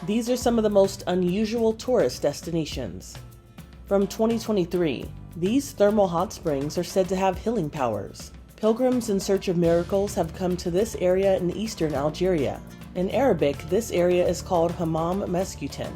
These are some of the most unusual tourist destinations. From 2023, these thermal hot springs are said to have healing powers. Pilgrims in search of miracles have come to this area in eastern Algeria. In Arabic, this area is called Hammam Meskutin.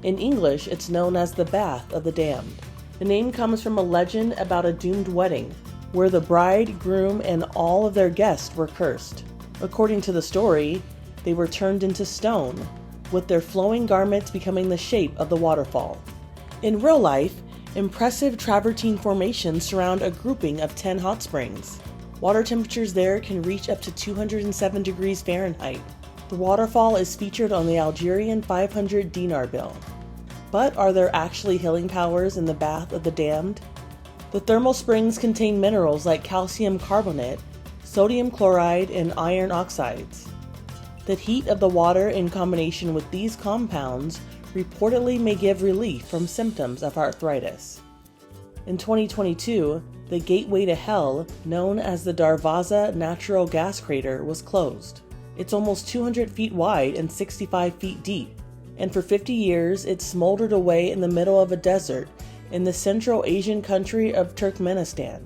In English, it's known as the Bath of the Damned. The name comes from a legend about a doomed wedding, where the bride, groom, and all of their guests were cursed. According to the story, they were turned into stone, with their flowing garments becoming the shape of the waterfall. In real life, impressive travertine formations surround a grouping of 10 hot springs. Water temperatures there can reach up to 207 degrees Fahrenheit. The waterfall is featured on the Algerian 500 dinar bill. But are there actually healing powers in the Bath of the Damned? The thermal springs contain minerals like calcium carbonate, sodium chloride, and iron oxides. The heat of the water in combination with these compounds reportedly may give relief from symptoms of arthritis. In 2022, the gateway to hell, known as the Darvaza natural gas crater, was closed. It's almost 200 feet wide and 65 feet deep, and for 50 years it smoldered away in the middle of a desert in the Central Asian country of Turkmenistan.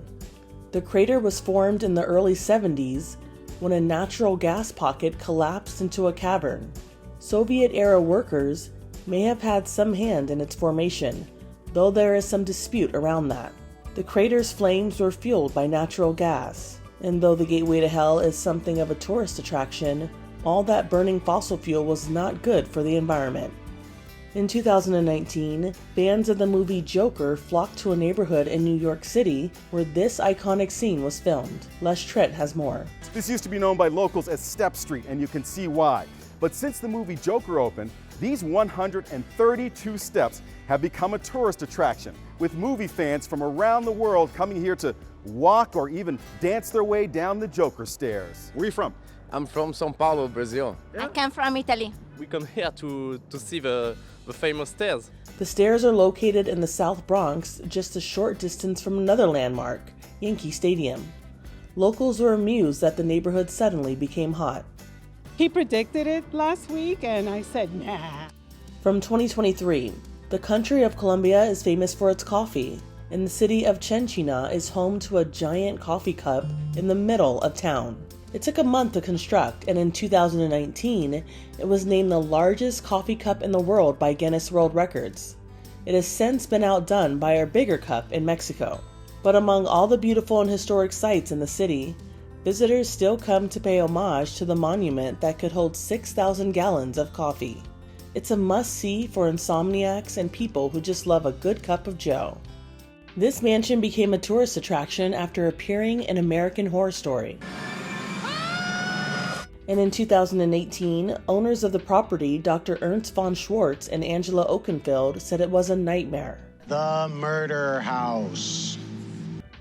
The crater was formed in the early 70s when a natural gas pocket collapsed into a cavern. Soviet-era workers may have had some hand in its formation, though there is some dispute around that. The crater's flames were fueled by natural gas, and though the gateway to hell is something of a tourist attraction, all that burning fossil fuel was not good for the environment. In 2019, fans of the movie Joker flocked to a neighborhood in New York City where this iconic scene was filmed. Les Trett has more. This used to be known by locals as Step Street, and you can see why. But since the movie Joker opened, these 132 steps have become a tourist attraction, with movie fans from around the world coming here to walk or even dance their way down the Joker stairs. Where are you from? I'm from São Paulo, Brazil. I come from Italy. We come here to see the famous stairs. The stairs are located in the South Bronx, just a short distance from another landmark, Yankee Stadium. Locals were amused that the neighborhood suddenly became hot. He predicted it last week, and I said, nah. From 2023, the country of Colombia is famous for its coffee, and the city of Chinchina is home to a giant coffee cup in the middle of town. It took a month to construct, and in 2019, it was named the largest coffee cup in the world by Guinness World Records. It has since been outdone by our bigger cup in Mexico. But among all the beautiful and historic sites in the city, visitors still come to pay homage to the monument that could hold 6,000 gallons of coffee. It's a must-see for insomniacs and people who just love a good cup of joe. This mansion became a tourist attraction after appearing in American Horror Story. And in 2018, owners of the property, Dr. Ernst von Schwartz and Angela Oakenfield, said it was a nightmare. The murder house.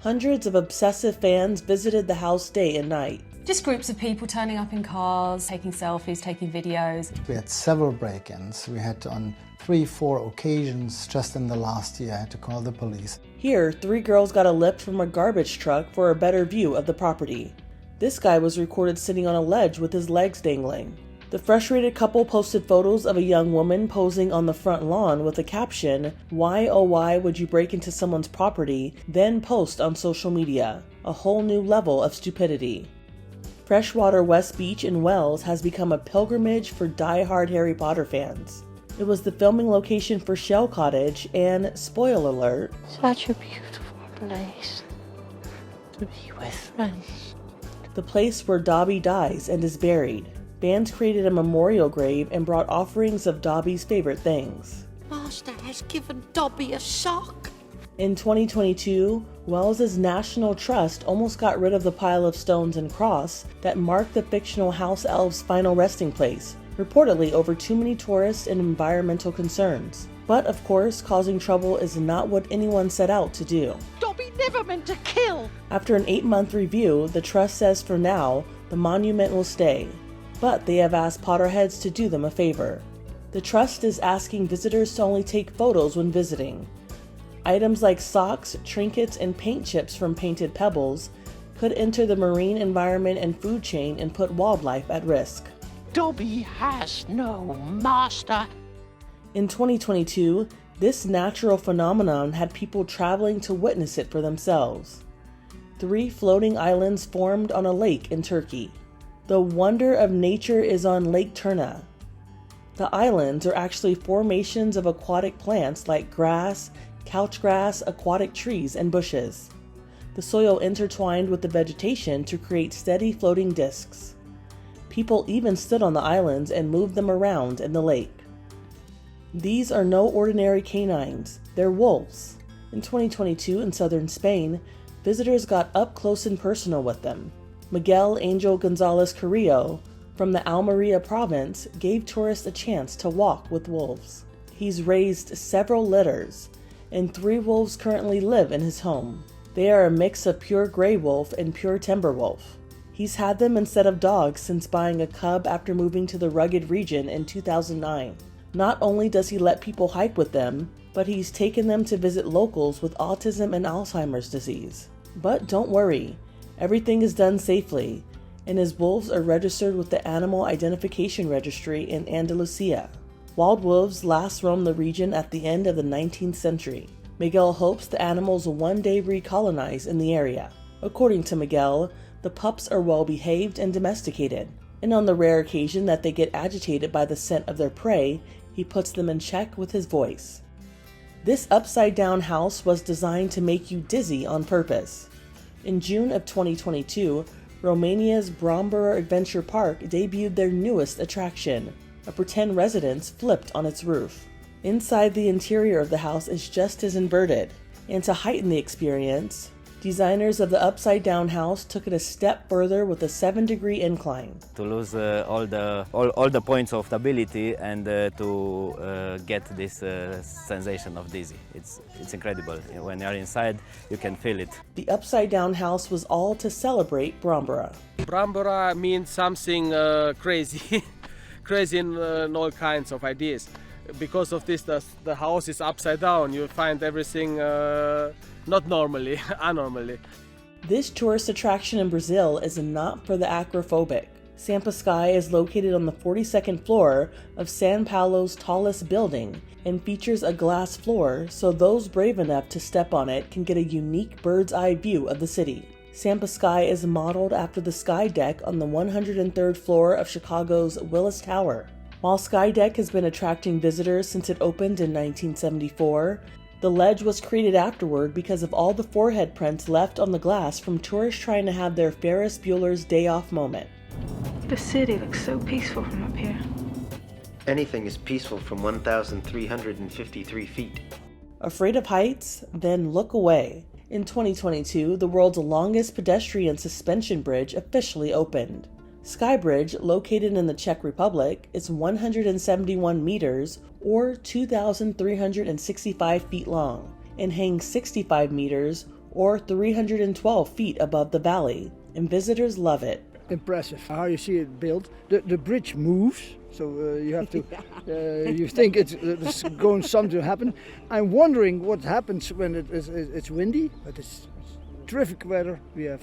Hundreds of obsessive fans visited the house day and night. Just groups of people turning up in cars, taking selfies, taking videos. We had several break-ins. We had on 3-4 occasions just in the last year. I had to call the police. Here, 3 girls got a lift from a garbage truck for a better view of the property. This guy was recorded sitting on a ledge with his legs dangling. The frustrated couple posted photos of a young woman posing on the front lawn with the caption, "Why oh why would you break into someone's property, then post on social media? A whole new level of stupidity." Freshwater West Beach in Wells has become a pilgrimage for die-hard Harry Potter fans. It was the filming location for Shell Cottage and, spoiler alert, Such a beautiful place to be with friends. the place where Dobby dies and is buried. Fans created a memorial grave and brought offerings of Dobby's favorite things. Master has given Dobby a sock. In 2022, Wells's National Trust almost got rid of the pile of stones and cross that marked the fictional house elf's final resting place, reportedly over too many tourists and environmental concerns. But of course, causing trouble is not what anyone set out to do. Dobby never meant to kill. After an 8-month review, the trust says for now, the monument will stay. But they have asked Potterheads to do them a favor. The trust is asking visitors to only take photos when visiting. Items like socks, trinkets, and paint chips from Painted Pebbles could enter the marine environment and food chain and put wildlife at risk. Dobby has no master. In 2022, this natural phenomenon had people traveling to witness it for themselves. 3 floating islands formed on a lake in Turkey. The wonder of nature is on Lake Turna. The islands are actually formations of aquatic plants like grass, couch grass, aquatic trees, and bushes. The soil intertwined with the vegetation to create steady floating discs. People even stood on the islands and moved them around in the lake. These are no ordinary canines, they're wolves. In 2022 in southern Spain, visitors got up close and personal with them. Miguel Angel Gonzalez Carrillo from the Almeria province gave tourists a chance to walk with wolves. He's raised several litters, and 3 wolves currently live in his home. They are a mix of pure gray wolf and pure timber wolf. He's had them instead of dogs since buying a cub after moving to the rugged region in 2009. Not only does he let people hike with them, but he's taken them to visit locals with autism and Alzheimer's disease. But don't worry, everything is done safely, and his wolves are registered with the Animal Identification Registry in Andalusia. Wild wolves last roamed the region at the end of the 19th century. Miguel hopes the animals will one day recolonize in the area. According to Miguel, the pups are well behaved and domesticated, and on the rare occasion that they get agitated by the scent of their prey, he puts them in check with his voice. This upside-down house was designed to make you dizzy on purpose. In June of 2022, Romania's Brombera Adventure Park debuted their newest attraction, a pretend residence flipped on its roof. Inside, the interior of the house is just as inverted, and to heighten the experience, designers of the upside-down house took it a step further with a 7-degree incline. To lose all the points of stability and to get this sensation of dizzy. It's incredible. When you're inside, you can feel it. The upside-down house was all to celebrate Brombera. Brombera means something crazy, crazy in all kinds of ideas. Because of this, the house is upside down. You find everything not normally, anormally. This tourist attraction in Brazil is not for the acrophobic. Sampa Sky is located on the 42nd floor of São Paulo's tallest building and features a glass floor so those brave enough to step on it can get a unique bird's eye view of the city. Sampa Sky is modeled after the Sky Deck on the 103rd floor of Chicago's Willis Tower. While Sky Deck has been attracting visitors since it opened in 1974, the ledge was created afterward because of all the forehead prints left on the glass from tourists trying to have their Ferris Bueller's Day Off moment. The city looks so peaceful from up here. Anything is peaceful from 1,353 feet. Afraid of heights? Then look away. In 2022, the world's longest pedestrian suspension bridge officially opened. Skybridge, located in the Czech Republic, is 171 meters or 2,365 feet long and hangs 65 meters or 312 feet above the valley, and visitors love it. Impressive how you see it built. The bridge moves, so you have to, you think it's going something to happen. I'm wondering what happens when it's windy, but it's terrific weather. We are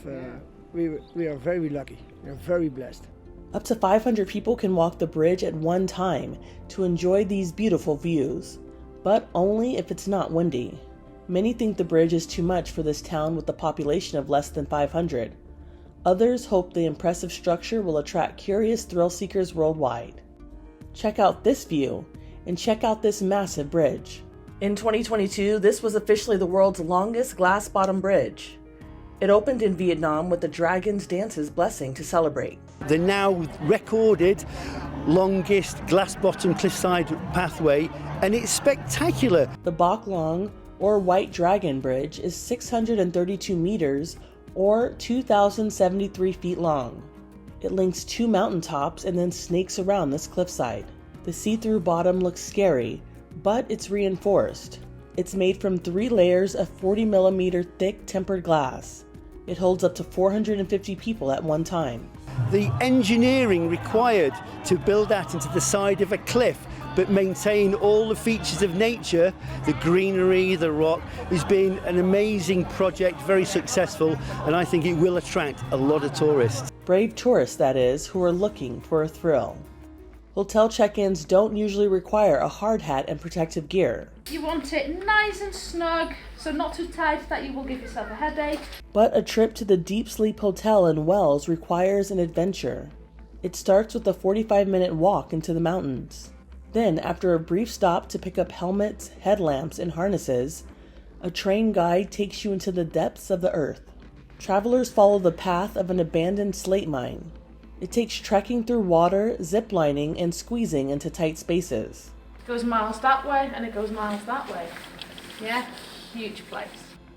very lucky. We are very blessed. Up to 500 people can walk the bridge at one time to enjoy these beautiful views, but only if it's not windy. Many think the bridge is too much for this town with a population of less than 500. Others hope the impressive structure will attract curious thrill seekers worldwide. Check out this view, and check out this massive bridge. In 2022, this was officially the world's longest glass-bottom bridge. It opened in Vietnam with the Dragon's Dance's blessing to celebrate. The now recorded longest glass-bottom cliffside pathway, and it's spectacular. The Bach Long, or White Dragon Bridge, is 632 meters, or 2,073 feet long. It links 2 mountaintops and then snakes around this cliffside. The see-through bottom looks scary, but it's reinforced. It's made from 3 layers of 40mm thick tempered glass. It holds up to 450 people at one time. The engineering required to build that into the side of a cliff but maintain all the features of nature, the greenery, the rock, has been an amazing project, very successful, and I think it will attract a lot of tourists. Brave tourists, that is, who are looking for a thrill. Hotel check-ins don't usually require a hard hat and protective gear. You want it nice and snug, so not too tight that you will give yourself a headache. But a trip to the Deep Sleep Hotel in Wells requires an adventure. It starts with a 45-minute walk into the mountains. Then, after a brief stop to pick up helmets, headlamps, and harnesses, a train guide takes you into the depths of the earth. Travelers follow the path of an abandoned slate mine. It takes trekking through water, ziplining, and squeezing into tight spaces. It goes miles that way and it goes miles that way. Yeah, huge place.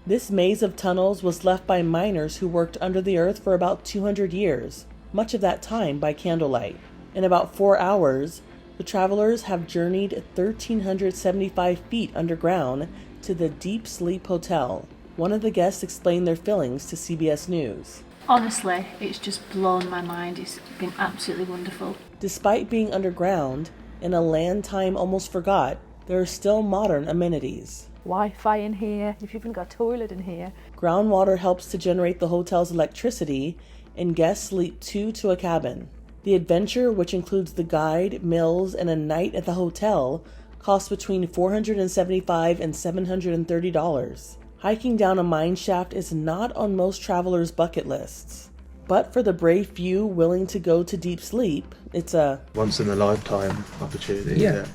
This maze of tunnels was left by miners who worked under the earth for about 200 years, much of that time by candlelight. In about 4 hours, the travelers have journeyed 1,375 feet underground to the Deep Sleep Hotel. One of the guests explained their feelings to CBS News. Honestly, it's just blown my mind. It's been absolutely wonderful. Despite being underground, in a land time almost forgot, there are still modern amenities. Wi-Fi in here, if you've even got a toilet in here. Groundwater helps to generate the hotel's electricity, and guests sleep 2 to a cabin. The adventure, which includes the guide, meals, and a night at the hotel, costs between $475 and $730. Hiking down a mine shaft is not on most travelers' bucket lists. But for the brave few willing to go to deep sleep, it's a once-in-a-lifetime opportunity. Yeah.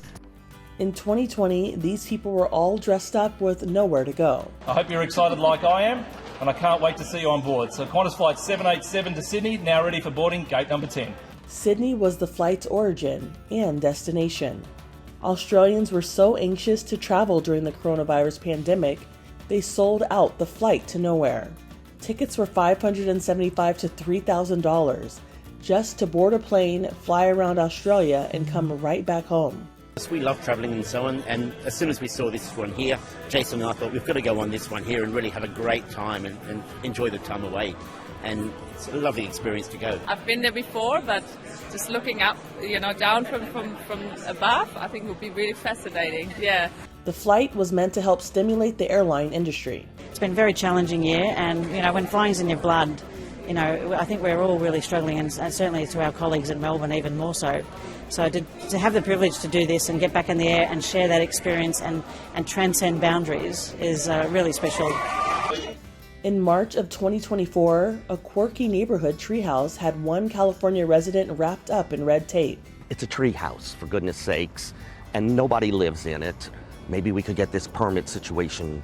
In 2020, these people were all dressed up with nowhere to go. I hope you're excited like I am, and I can't wait to see you on board. So Qantas Flight 787 to Sydney, now ready for boarding, gate number 10. Sydney was the flight's origin and destination. Australians were so anxious to travel during the coronavirus pandemic, they sold out the flight to nowhere. Tickets were $575 to $3,000 just to board a plane, fly around Australia, and come right back home. We love travelling and so on, and as soon as we saw this one here, Jason and I thought we've got to go on this one here and really have a great time and enjoy the time away. And it's a lovely experience to go. I've been there before, but just looking up, down from above, I think would be really fascinating. Yeah. The flight was meant to help stimulate the airline industry. It's been a very challenging year, and when flying's in your blood, I think we're all really struggling, and certainly to our colleagues in Melbourne even more so. So to have the privilege to do this and get back in the air and share that experience and transcend boundaries is really special. In March of 2024, a quirky neighborhood treehouse had one California resident wrapped up in red tape. It's a treehouse, for goodness sakes, and nobody lives in it. Maybe we could get this permit situation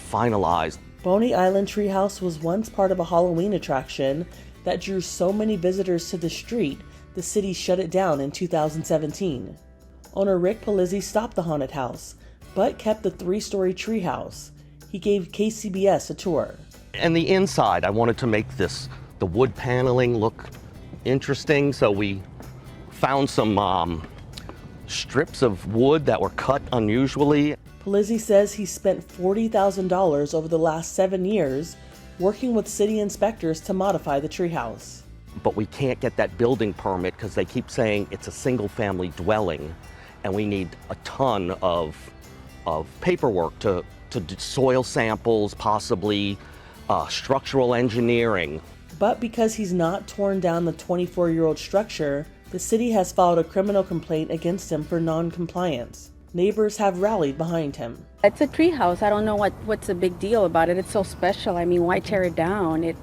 finalized. Boney Island Treehouse was once part of a Halloween attraction that drew so many visitors to the street, the city shut it down in 2017. Owner Rick Polizzi stopped the haunted house, but kept the 3-story treehouse. He gave KCBS a tour. And the inside, I wanted to make the wood paneling look interesting, so we found some strips of wood that were cut unusually. Polizzi says he spent $40,000 over the last 7 years working with city inspectors to modify the treehouse. But we can't get that building permit because they keep saying it's a single-family dwelling, and we need a ton of paperwork to do soil samples, possibly structural engineering. But because he's not torn down the 24-year-old structure, the city has filed a criminal complaint against him for non-compliance. Neighbors have rallied behind him. It's a treehouse. I don't know what's the big deal about it. It's so special. I mean, why tear it down? It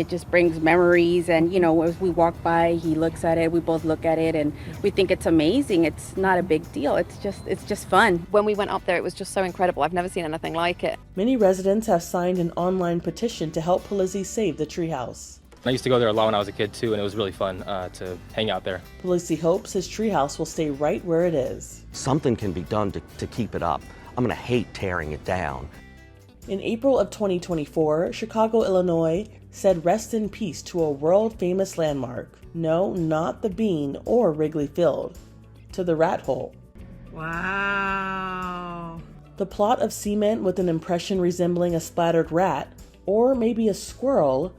just brings memories. And as we walk by, he looks at it. We both look at it, and we think it's amazing. It's not a big deal. It's just fun. When we went up there, it was just so incredible. I've never seen anything like it. Many residents have signed an online petition to help Polizzi save the treehouse. I used to go there a lot when I was a kid too, and it was really fun to hang out there. Polizzi hopes his treehouse will stay right where it is. Something can be done to keep it up. I'm gonna hate tearing it down. In April of 2024, Chicago, Illinois said rest in peace to a world-famous landmark. No, not the Bean or Wrigley Field. To the Rat Hole. Wow. The plot of cement with an impression resembling a splattered rat, or maybe a squirrel,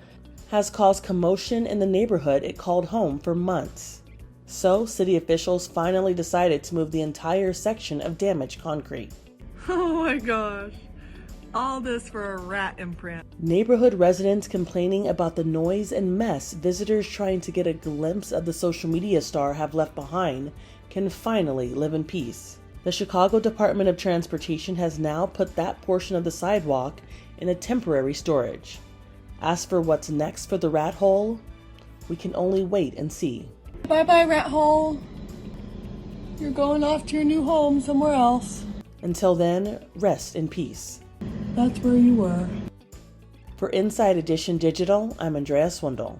has caused commotion in the neighborhood it called home for months. So, city officials finally decided to move the entire section of damaged concrete. Oh my gosh. All this for a rat imprint. Neighborhood residents complaining about the noise and mess visitors trying to get a glimpse of the social media star have left behind can finally live in peace. The Chicago Department of Transportation has now put that portion of the sidewalk in a temporary storage. As for what's next for the rat hole, we can only wait and see. Bye-bye, rat hole. You're going off to your new home somewhere else. Until then, rest in peace. That's where you were. For Inside Edition Digital, I'm Andrea Swindle.